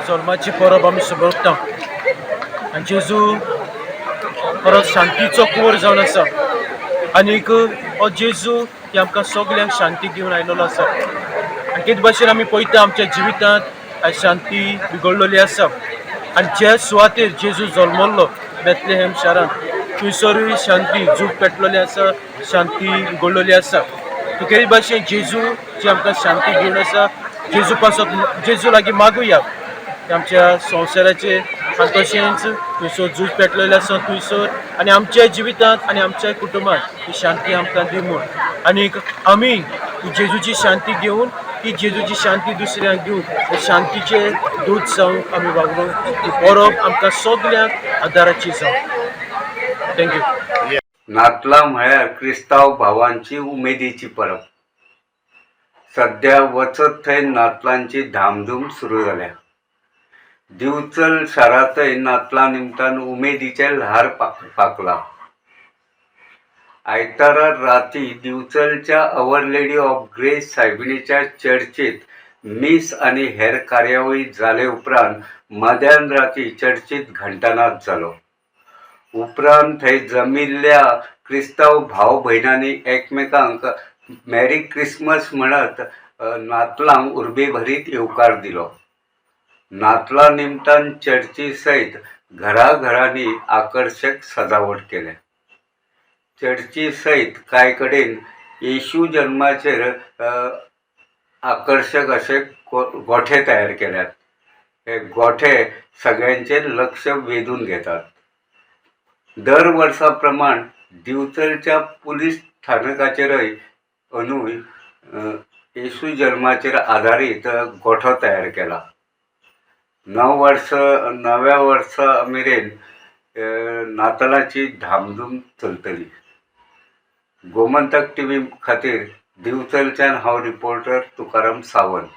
जल्माची परब आमी सोबता आनी जेजू परत शांतीचो कोर जावन आसा आनीक हो जेजू की आमकां सगल्यांक शांती दिवन आयिल्लो आसा आनी तेच भाशेन आमी पळयता आमच्या जिवितांत आयज शांती बिगडलेली आसा आनी जे सुवातेर जेजू जल्मल्लो बेथलेहेम शारांत थंयसरूय शांती झूज पेटलेली आसा शांती बिगडलेली आसा तेच भाशेन जेजू जी आमकां शांती दिवन आसा जेजू पासून जेजू लागीं मागुया आमच्या संवसाराचेर आनी तशेंच थंयसर झूज पेटलेले आसा थंयसर आनी आमच्या जिवितांत आनी आमच्या कुटुंबांत ही शांती आमकां दी म्हूण आनीक आमी जेजूची शांती घेवन ती जेजूची शांती दुसऱ्यांक दिवन शांतीचे दूत जावंक आमी वागूंक ती परब आमकां सगल्यांक आदाराची जावं. थँक्यू. नातलां म्हळ्यार क्रिस्तांव भावांची उमेदीची परब. सध्या वचत थंय नातलांची धामधूम सुरू जाल्या. दिवचल शारांतय नातलां निमतान उमेदीचे ल्हार पाकला. आयतारा राती दिवचलच्या अवर लेडी ऑफ ग्रेस सायबिणीच्या चर्चीत मीस आनी हेर कार्यावळी जाले उपरांत मध्यान राती चर्चीत घंटानाद जालो. उपरांत थंय जमिल्ल्या क्रिस्तांव भाव भयणांनी एकमेकांक मॅरी क्रिसमस म्हणत नातलांक उर्बेभरीत येवकार दिलो. नातलां निमतान चर्ची सयत घराघरांनी आकर्शक सजावट केल्या. चर्ची सयत कांय कडेन येशू जल्माचेर आकर्शक असे गोठे तयार केल्यात. हे गोठे सगळ्यांचेर लक्ष वेधून घेतात. दर वर्सा प्रमाण दिवचलच्या पुलीस स्थानकाचेरय अंदूय येशू जल्माचेर आधारीत गोठो तयार केला. नव्या वर्सा मेरेन नातालाची धामधूम चलतली. गोमंतक टीव्ही खातीर दिवचलच्यान हांव रिपोर्टर तुकाराम सावंत.